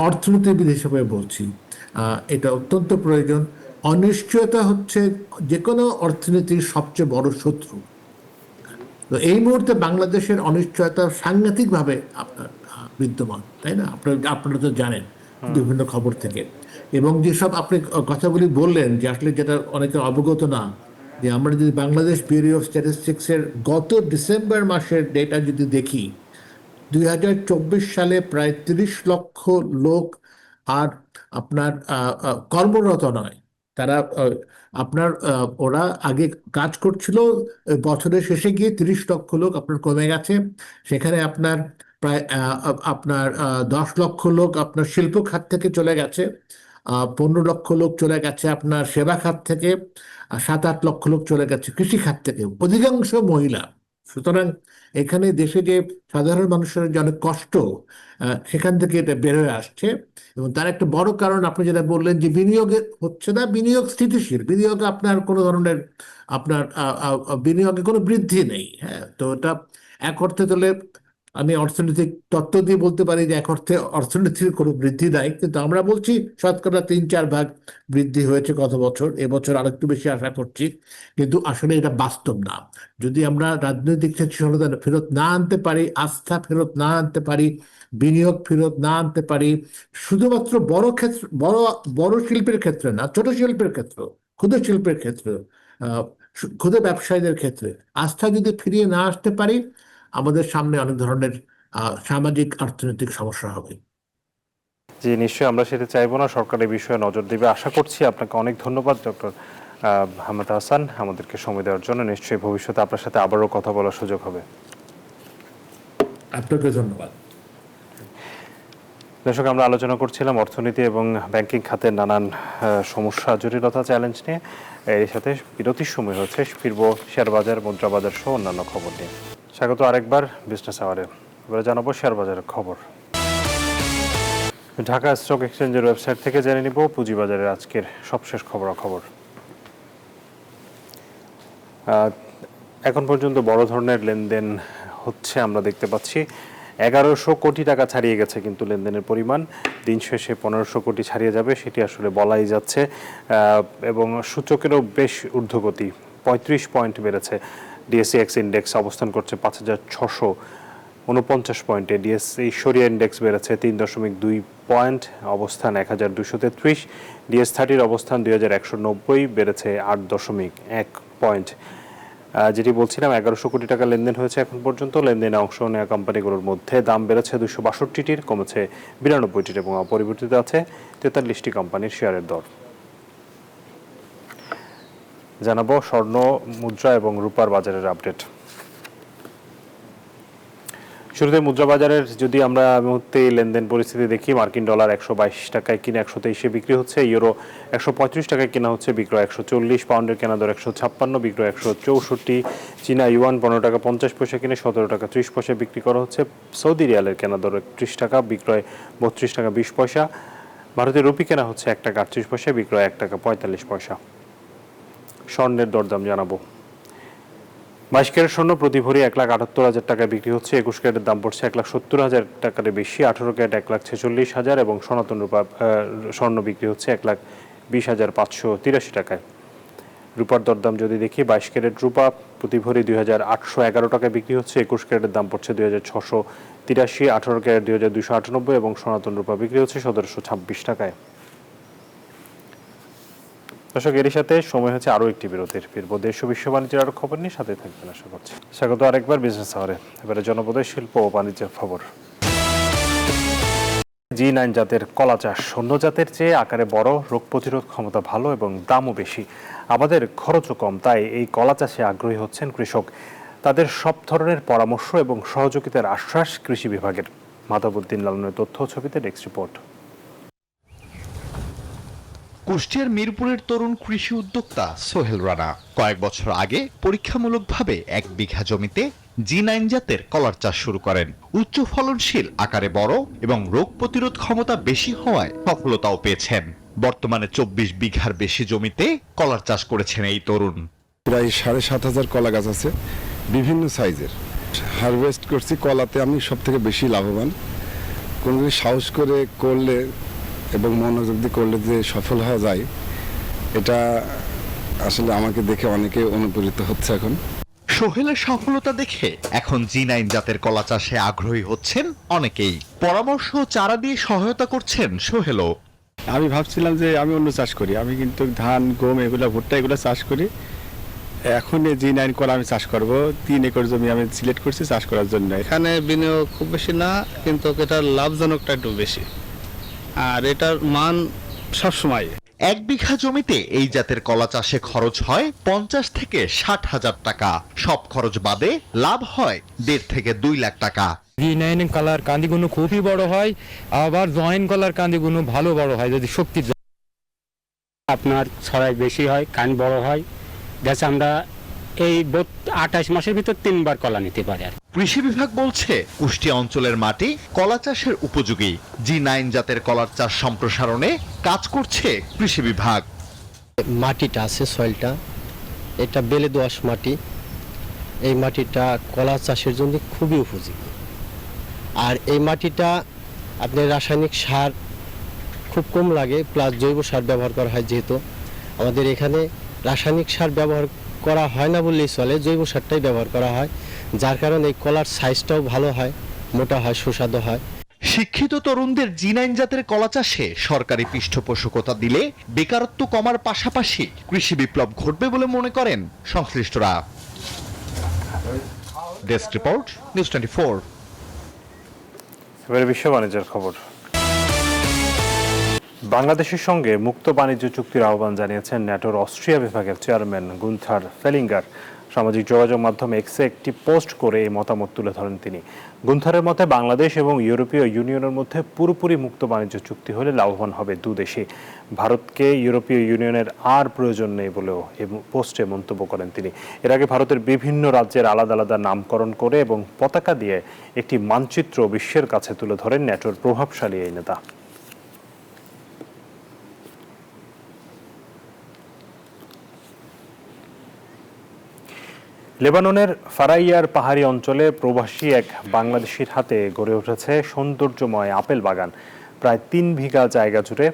অর্থনীতিবিদ হিসেবে বলছি, এটা অত্যন্ত প্রয়োজন। অনিশ্চয়তা হচ্ছে যে কোনো অর্থনীতির সবচেয়ে বড় শত্রু। তো এই মুহূর্তে বাংলাদেশের অনিশ্চয়তা সাংঘাতিকভাবে আপনার বিদ্যমান, তাই না? আপনারা তো জানেন বিভিন্ন খবর থেকে। এবং যেসব আপনি কথাগুলি বললেন, যে আসলে যেটা অনেকে অবগত না, যে আমরা যদি বাংলাদেশ ব্যুরো অফ স্ট্যাটিস্টিক্সের গত ডিসেম্বর মাসের ডেটা যদি দেখি, 2024 সালে প্রায় 30 লক্ষ লোক আর আপনার কর্মরত নয়। তারা ওরা আগে কাজ করছিল, বছরের শেষে গিয়ে 30 লক্ষ লোক আপনার কমে গেছে। সেখানে আপনার প্রায় 10 লক্ষ লোক আপনার শিল্প খাত থেকে চলে গেছে, 15 লক্ষ লোক চলে গেছে আপনার সেবা খাত থেকে, 7-8 লক্ষ লোক চলে গেছে কৃষি খাত থেকে, অধিকাংশ মহিলা। সুতরাং এখানে দেশে যে সাধারণ মানুষের যে অনেক কষ্ট, সেখান থেকে এটা বের হয়ে আসছে। এবং তার একটা বড় কারণ আপনি যেটা বললেন, যে বিনিয়োগে হচ্ছে না, বিনিয়োগ স্থিতিশীল, বিনিয়োগে আপনার কোনো ধরনের বিনিয়োগে কোনো বৃদ্ধি নেই। হ্যাঁ, তো এটা এক অর্থে তোলে, আমি অর্থনৈতিক তত্ত্ব দিয়ে বলতে পারি যে এক অর্থে অর্থনীতির কোনো বৃদ্ধি নাই, কিন্তু আমরা বলছি শতকরা 3-4% বৃদ্ধি হয়েছে গত বছর, এবছর আরেকটু বেশি আশা করছি। কিন্তু আসলে এটা বাস্তব না। যদি আমরা রাজনৈতিক স্থিতিশীলতা ফেরত না আনতে পারি, আস্থা ফেরত না আনতে পারি, বিনিয়োগ ফেরত না আনতে পারি, শুধুমাত্র বড় শিল্পের ক্ষেত্রে না, ছোট শিল্পের ক্ষেত্র, ক্ষুদ্র শিল্পের ক্ষেত্রে, ক্ষুদ্র ব্যবসায়ীদের ক্ষেত্রে আস্থা যদি ফিরিয়ে না আসতে পারি, আমাদের সামনে অনেক ধরনের সামাজিক অর্থনৈতিক সমস্যা হবে। জি, নিশ্চয়ই আমরা সেটা চাইবো না, সরকার এই বিষয়ে নজর দেবে আশা করছি। আপনাকে অনেক ধন্যবাদ ডক্টর হামাদ হাসান আমাদেরকে সময় দেওয়ার জন্য। নিশ্চয়ই ভবিষ্যতে আপনার সাথে আবারও কথা বলার সুযোগ হবে। আপনাকে ধন্যবাদ। দর্শক, আমরা আলোচনা করছিলাম অর্থনীতি এবং ব্যাংকিং খাতের নানান সমস্যা, জটিলতা, চ্যালেঞ্জ নিয়ে। এর সাথে বিরতির সময় হচ্ছে, ফিরবো শেয়ার বাজার, মুদ্রা বাজার সহ অন্যান্য খবর নিয়ে। স্বাগত আরেকবার বিজনেস আওয়ারে। এবারে জানাবো শেয়ার বাজারের খবর। ঢাকা স্টক এক্সচেঞ্জের ওয়েবসাইট থেকে জেনে নিব পুঁজিবাজারের আজকের সবশেষ খবরাখবর। এখন পর্যন্ত বড় ধরনের লেনদেন হচ্ছে আমরা দেখতে পাচ্ছি। 1100 কোটি টাকা ছাড়িয়ে গেছে কিন্তু লেনদেনের পরিমাণ। দিন শেষে 1500 কোটি ছাড়িয়ে যাবে সেটি আসলে বলাই যাচ্ছে। এবং সূচকেরও বেশ ঊর্ধ্বগতি, 35 পয়েন্ট বেড়েছে। ডিএসইএক্স ইন্ডেক্স অবস্থান করছে 5649 পয়েন্টে। ডিএসই সরিয়া ইন্ডেক্স বেড়েছে 3.2 পয়েন্ট, অবস্থান 1233। ডিএস30 অবস্থান 2190, বেড়েছে 8.1 পয়েন্ট। যেটি বলছিলাম, 1100 কোটি টাকা লেনদেন হয়েছে এখন পর্যন্ত। লেনদেনে অংশ নেওয়া কোম্পানিগুলোর মধ্যে দাম বেড়েছে 262টির, কমেছে 92টির এবং অপরিবর্তিত আছে 43টি কোম্পানির শেয়ারের দর। জানাবো স্বর্ণ, মুদ্রা এবং রূপার বাজারের আপডেট। শুরুতে মুদ্রা বাজারের যদি আমরা মুহূর্তে লেনদেন পরিস্থিতি দেখি, মার্কিন ডলার 122 টাকায় কিনে 123-এ বিক্রি হচ্ছে। ইউরো 135 টাকায় কেনা হচ্ছে, বিক্রয় 140। পাউন্ডের কেনা দর 156, বিক্রয় 164। চীনা ইউয়ান 15 টাকা 50 পয়সা কিনে 17 টাকা 30 পয়সা বিক্রি করা হচ্ছে। সৌদি রিয়ালের কেনা দর 31 টাকা, বিক্রয় 32 টাকা 20 পয়সা। ভারতীয় রুপি কেনা হচ্ছে 1 টাকা 38 পয়সা, বিক্রয় 1 টাকা 45 পয়সা। স্বর্ণের দরদাম জানাবো। 22 ক্যারেট স্বর্ণ প্রতি ভরি 1,78,000 টাকায় বিক্রি হচ্ছে। 21 ক্যারেটের দাম পড়ছে 1,70,000 টাকার বেশি। 18 ক্যারেট 1,46,000 এবং সনাতন রূপা স্বর্ণ বিক্রি হচ্ছে 1,20,583 টাকায়। রূপার দরদাম যদি দেখি, 22 ক্যারেট রূপা প্রতি ভরি 2,811 টাকায় বিক্রি হচ্ছে। 21 ক্যারেটের দাম পড়ছে 2,683, 18 ক্যারেট 2,298 এবং সনাতন রূপা বিক্রি হচ্ছে 1,726 টাকায়। দর্শক, এরই সাথে সময় হচ্ছে আরও একটি বিরতির। ফিরবো দেশ ও বিশ্ব বাণিজ্যের আরও খবর নিয়ে, সাথে থাকবেন আশা করছি। স্বাগত আরেকবার বিজনেস আওয়ারে। এবারে জনপদের শিল্প ও বাণিজ্যের খবর। G9 জাতের কলা চাষ অন্য জাতের চেয়ে আকারে বড়, রোগ প্রতিরোধ ক্ষমতা ভালো এবং দামও বেশি। আমাদের খরচও কম, তাই এই কলা চাষে আগ্রহী হচ্ছেন কৃষক। তাদের সব ধরনের পরামর্শ এবং সহযোগিতার আশ্বাস কৃষি বিভাগের। মাধবউদ্দিন লালনের তথ্য ছবিতে ডেস্ক রিপোর্ট। কুষ্টিয়ার মিরপুরের তরুণ কৃষি উদ্যোক্তা সোহেল রানা কয়েক বছর আগে পরীক্ষামূলকভাবে 1 বিঘা জমিতে G9 জাতের কলার চাষ শুরু করেন। উচ্চ ফলনশীল, আকারে বড় এবং রোগ প্রতিরোধ ক্ষমতা বেশি হওয়ায় সফলতাও পেয়েছেন। বর্তমানে 24 বিঘার বেশি জমিতে কলার চাষ করেছেন এই তরুণ। প্রায় 7,500 কলা গাছ আছে, বিভিন্ন সাইজের। হারভেস্ট করছি, কলাতে আমি সব থেকে বেশি লাভবান। কোনোদিন সাহস করে করলে এবং মনোযোগ দিয়ে করলে যে সফল হওয়া যায়, এটা আসলে আমাকে দেখে অনেকে অনুপ্রাণিত হচ্ছে। এখন সোহেলের সফলতা দেখে এখন G9 জাতের কলা চাষে আগ্রহী হচ্ছেন অনেকেই। পরামর্শ ও চারা দিয়ে সহায়তা করছেন সোহেলও। আমি ভাবছিলাম যে আমি অন্য চাষ করি, আমি কিন্তু ধান, গম, এগুলো ভুট্টা এগুলো চাষ করি। এখন G9 কলা আমি চাষ করব। 3 একর জমি আমি সিলেক্ট করছি চাষ করার জন্য। এখানে বিনিয়োগ খুব বেশি না, কিন্তু এটার লাভজনকটা একটু বেশি, আর এটার মান সবসময়। 1 বিঘা জমিতে এই জাতের কলা চাষে খরচ হয় 50 থেকে 60,000 টাকা। সব খরচ বাদে লাভ হয় 1.5 থেকে 2 লাখ টাকা। G9 কলার কান্দিগুলো খুবই বড় হয়, আবার জয়েন্ট কলার কান্দিগুলো ভালো বড় হয়। যদি শক্তি আপনার ছড়াই বেশি হয়, কান বড় হয়, যাতে আমরা এই 28 মাসের ভিতর 3 বার কলা নিতে পারি। কৃষি বিভাগ বলছে কুষ্টিয়া অঞ্চলের মাটি কলা চাষের উপযোগী। G9 জাতের কলার চাষ সম্প্রসারণে কাজ করছে কৃষি বিভাগ। মাটিটা আছে, সয়েলটা এটা বেলে দোআঁশ মাটি। এই মাটিটা কলা চাষের জন্য খুবই উপযোগী। আর এই মাটিটা আপনার রাসায়নিক সার খুব কম লাগে, প্লাস জৈব সার ব্যবহার করা হয়। যেহেতু আমাদের এখানে রাসায়নিক সার ব্যবহার করা হয় না বললেই চলে, জৈব সারটাই ব্যবহার করা হয়, যার কারণে এই কলার সাইজটাও ভালো হয়, মোটা হয়, সুস্বাদু হয়। শিক্ষিত তরুণদের G9 জাতের কলা চাষে সরকারি পৃষ্ঠপোষকতা দিলে বেকারত্ব কমার পাশাপাশি কৃষি বিপ্লব ঘটবে বলে মনে করেন সংশ্লিষ্টরা। Desk report, news 24। এবারে বিশ্ব বাণিজ্যের খবর। বাংলাদেশের সঙ্গে মুক্ত বাণিজ্য চুক্তির আহ্বান জানিয়েছেন ন্যাটোর অস্ট্রিয়া বিভাগের চেয়ারম্যান গুন্থার ফেলিঙ্গার। সামাজিক যোগাযোগ মাধ্যম এক্সে একটি পোস্ট করে এই মতামত তুলে ধরেন তিনি। গুন্থারের মতে বাংলাদেশ এবং ইউরোপীয় ইউনিয়নের মধ্যে পুরোপুরি মুক্ত বাণিজ্য চুক্তি হলে লাভবান হবে দুদেশই। ভারতকে ইউরোপীয় ইউনিয়নের আর প্রয়োজন নেই বলেও এই পোস্টে মন্তব্য করেন তিনি। এর আগে ভারতের বিভিন্ন রাজ্যের আলাদা আলাদা নামকরণ করে এবং পতাকা দিয়ে একটি মানচিত্র বিশ্বের কাছে তুলে ধরেন ন্যাটোর প্রভাবশালী এই নেতা। লেবাননের ফারাইয়ার পাহাড়ি অঞ্চলে প্রবাসী এক বাংলাদেশির হাতে গড়ে উঠেছে সৌন্দর্যময় আপেল বাগান। প্রায় 3 বিঘা জায়গা জুড়ে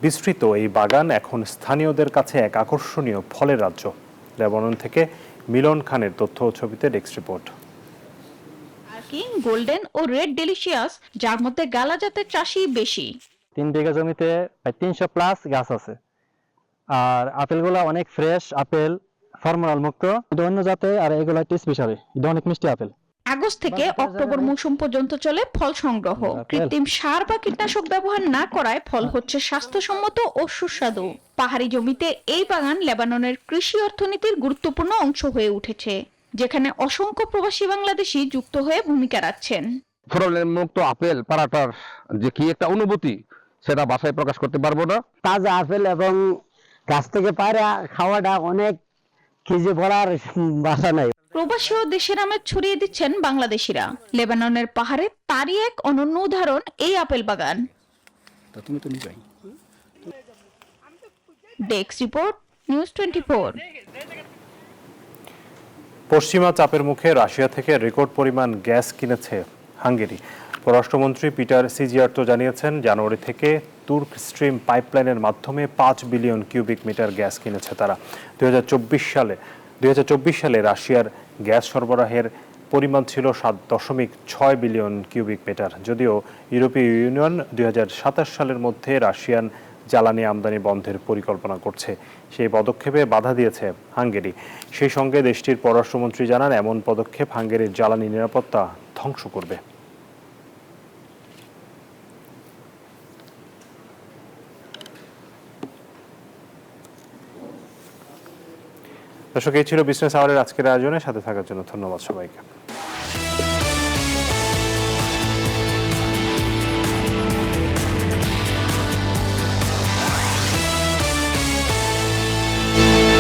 বিস্তৃত এই বাগান এখন স্থানীয়দের কাছে এক আকর্ষণীয় ফলের রাজ্য। লেবানন থেকে মিলন খানের তথ্য ও ছবিতে ডেস্ক রিপোর্ট। গোল্ডেন ও রেড ডেলিশিয়াস, যার মধ্যে গালা জাতের চাষি বেশি। 3 বিঘা জমিতে প্রায় 300 প্লাস গাছ আছে, আর আপেলগুলো অনেক ফ্রেশ আপেল, ফর্মাল মুক্ত, এটা অন্য জাতে, আর এগুলো টেস্ট হিসাবে এটা অনেক মিষ্টি আপেল। আগস্ট থেকে অক্টোবর মৌসুম পর্যন্ত চলে ফল সংগ্রহ। কৃত্রিম সার বা কীটনাশক ব্যবহার না করায় ফল হচ্ছে স্বাস্থ্যসম্মত ও সুস্বাদু। পাহাড়ি জমিতে এই বাগান লেবাননের কৃষি অর্থনীতির গুরুত্বপূর্ণ অংশ হয়ে উঠেছে, যেখানে অসংখ্য প্রবাসী বাংলাদেশি যুক্ত হয়ে ভূমিকা রাখছেন। ফলন মুক্ত আপেল পাড়াটার যে কি একটা অনুভূতি, সেটা ভাষায় প্রকাশ করতে পারবো না। তাজা আপেল এবং গাছ থেকে পায়রা খাওয়াটা অনেক খিজে পড়ার ভাষা নাই। প্রবাসী ও দেশের আমেজ ছড়িয়ে দিচ্ছেন বাংলাদেশিরা। লেবাননের পাহাড়ে তারই এক অনন্য উদাহরণ এই আপেল বাগান। Desk report, news 24। পশ্চিমা চাপের মুখে রাশিয়া থেকে রেকর্ড পরিমাণ গ্যাস কিনেছে হাঙ্গেরি। পররাষ্ট্রমন্ত্রী পিটার সিজিয়ার্তো জানিয়েছেন, জানুয়ারি থেকে তুর্ক স্ট্রিম পাইপলাইনের মাধ্যমে 5 বিলিয়ন কিউবিক মিটার গ্যাস কিনেছে তারা। 2024 সালে রাশিয়ার গ্যাস সরবরাহের পরিমাণ ছিল 7.6 বিলিয়ন কিউবিক মিটার। যদিও ইউরোপীয় ইউনিয়ন 2027 সালের মধ্যে রাশিয়ান জ্বালানি আমদানি বন্ধের পরিকল্পনা করছে, সেই পদক্ষেপে বাধা দিয়েছে হাঙ্গেরি। সেই সঙ্গে দেশটির পররাষ্ট্রমন্ত্রী জানান, এমন পদক্ষেপ হাঙ্গেরির জ্বালানি নিরাপত্তা ধ্বংস করবে। দর্শক, এই ছিল বিজনেস আওয়ারের আজকের আয়োজনে। সাথে থাকার জন্য ধন্যবাদ সবাইকে।